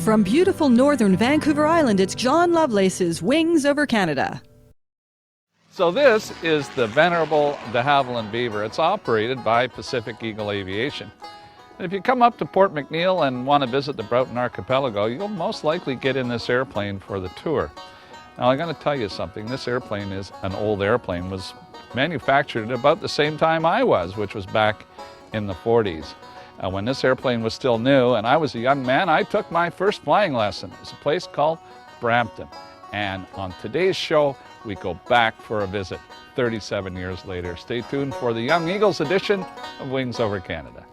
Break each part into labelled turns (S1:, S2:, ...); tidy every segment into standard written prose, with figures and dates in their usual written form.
S1: From beautiful northern Vancouver Island, it's John Lovelace's Wings Over Canada.
S2: So this is the venerable de Havilland Beaver. It's operated by Pacific Eagle Aviation. And if you come up to Port McNeill and want to visit the Broughton Archipelago, you'll most likely get in this airplane for the tour. Now I'm going to tell you something. This airplane is an old airplane. It was manufactured at about the same time I was, which was back in the 40s. When this airplane was still new and I was a young man, I took my first flying lesson. It was a place called Brampton. And on today's show, we go back for a visit 37 years later. Stay tuned for the Young Eagles edition of Wings Over Canada.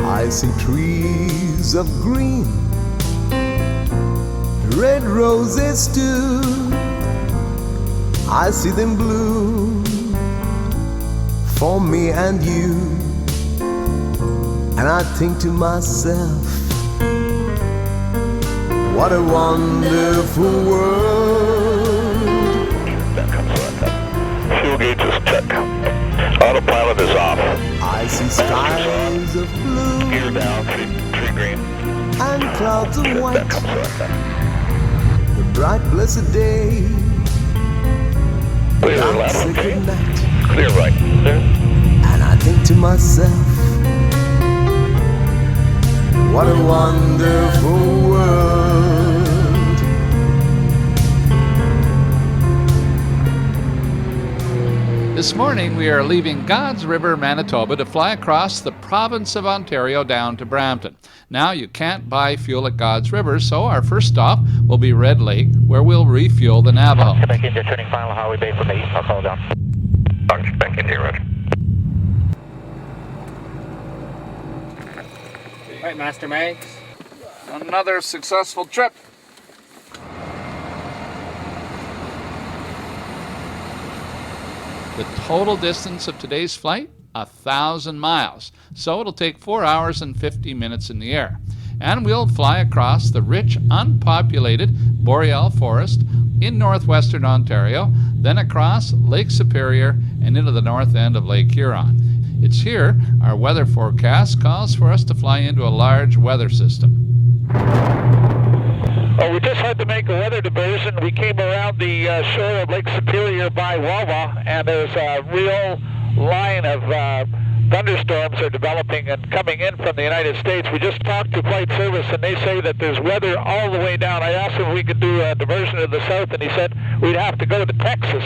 S3: I see trees of green, red roses too. I see them bloom for me and you. And I think to myself, what a wonderful world.
S4: That comes right up. Fuel gauge is check. Autopilot is off.
S3: I see skies of blue
S4: Gear down, tree green.
S3: and clouds of white.
S4: That comes right up.
S3: The bright blessed day,
S4: Clear
S3: dark
S4: left,
S3: sacred
S4: okay.
S3: night.
S4: Clear right. Clear.
S3: And I think to myself, what a wonderful world.
S2: This morning we are leaving God's River, Manitoba to fly across the province of Ontario down to Brampton. Now you can't buy fuel at God's River, so our first stop will be Red Lake, where we'll refuel the Navajo.
S5: Quebec India turning final Highway Bay from the east. I'll call down.
S4: Back in here, Roger.
S6: Right, Master Mags.
S2: Another successful trip. The total distance of today's flight, 1,000 miles. So it'll take 4 hours and 50 minutes in the air. And we'll fly across the rich, unpopulated Boreal Forest in northwestern Ontario, then across Lake Superior and into the north end of Lake Huron. It's here our weather forecast calls for us to fly into a large weather system.
S4: Oh, we just had to make a weather diversion. We came around the shore of Lake Superior by Wawa, and there's a real line of thunderstorms are developing and coming in from the United States. We just talked to Flight Service, and they say that there's weather all the way down. I asked him if we could do a diversion to the south, and he said we'd have to go to Texas.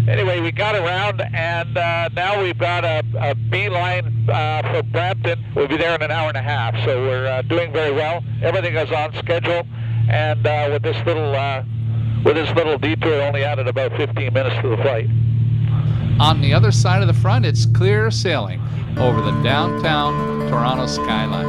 S4: Anyway, we got around, and now we've got a beeline for Brampton. We'll be there in an hour and a half, so we're doing very well. Everything is on schedule. And with this little detour, only added about 15 minutes to the flight.
S2: On the other side of the front, it's clear sailing over the downtown Toronto skyline.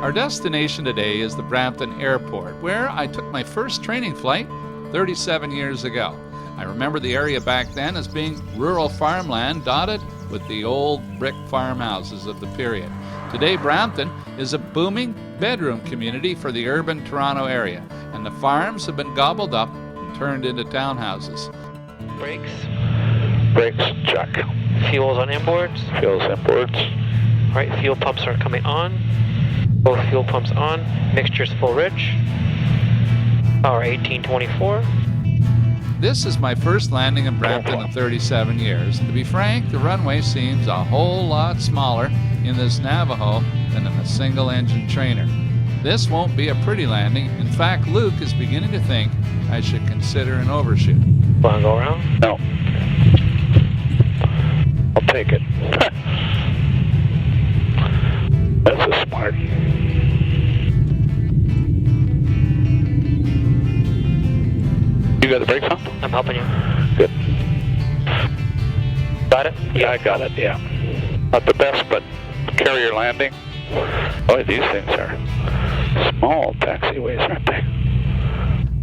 S2: Our destination today is the Brampton Airport, where I took my first training flight 37 years ago. I remember the area back then as being rural farmland dotted with the old brick farmhouses of the period. Today, Brampton is a booming bedroom community for the urban Toronto area, and the farms have been gobbled up and turned into townhouses.
S5: Brakes.
S4: Brakes, check.
S5: Fuels on inboards.
S4: Fuels imports.
S5: Right, fuel pumps are coming on. Both fuel pumps on. Mixture's full rich. Power 1824.
S2: This is my first landing in Brampton in 37 years. To be frank, the runway seems a whole lot smaller in this Navajo than in a single-engine trainer. This won't be a pretty landing. In fact, Luke is beginning to think I should consider an overshoot.
S5: Want to go around?
S4: No. I'll take it. That's a smart. You got the brakes on?
S5: I'm helping you.
S4: Good.
S5: Got it?
S4: Yeah, I got it, yeah. Not the best, but carrier landing. Boy, these things are small taxiways, aren't they?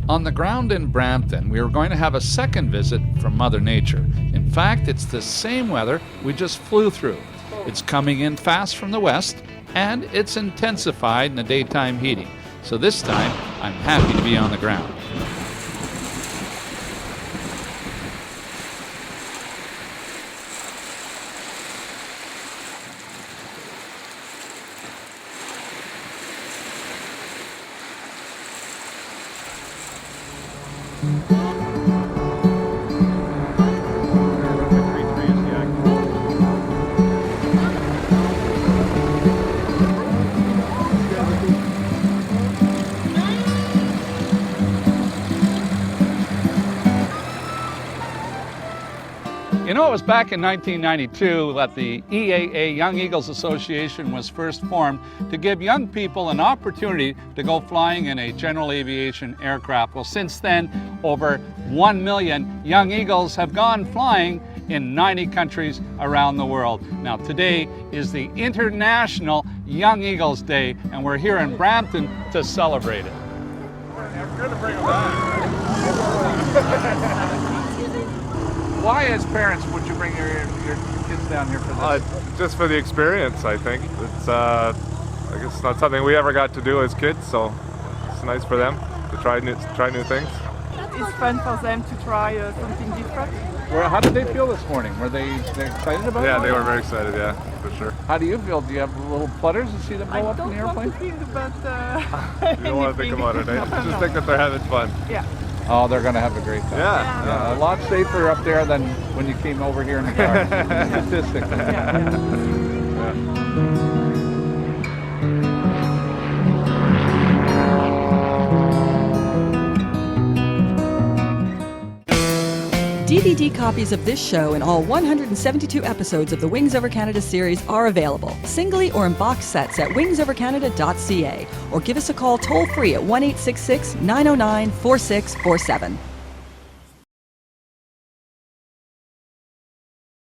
S2: On the ground in Brampton, we are going to have a second visit from Mother Nature. In fact, it's the same weather we just flew through. It's coming in fast from the west, and it's intensified in the daytime heating. So this time, I'm happy to be on the ground. You know, it was back in 1992 that the EAA Young Eagles Association was first formed to give young people an opportunity to go flying in a general aviation aircraft. Well, since then, over 1 million young eagles have gone flying in 90 countries around the world. Now, today is the International Young Eagles Day, and we're here in Brampton to celebrate it. Good to bring them back. Why, as parents, would you bring your kids down here for this?
S6: Just for the experience, I think. It's I guess it's not something we ever got to do as kids, so it's nice for them to try new things.
S7: It's fun for them to try something different.
S2: Well, how did they feel this morning? Were they excited about it?
S6: Yeah, they were very excited, yeah, for sure.
S2: How do you feel? Do you have little flutters to see them blow up in the airplane?
S7: I don't want to think about
S6: You don't want to think about it, eh? Just think that they're having fun.
S7: Yeah.
S2: Oh, they're going to have a great time.
S6: Yeah.
S2: A lot safer up there than when you came over here in the car. Statistically.
S1: DVD copies of this show and all 172 episodes of the Wings Over Canada series are available, singly or in box sets at wingsovercanada.ca, or give us a call toll-free at 1-866-909-4647.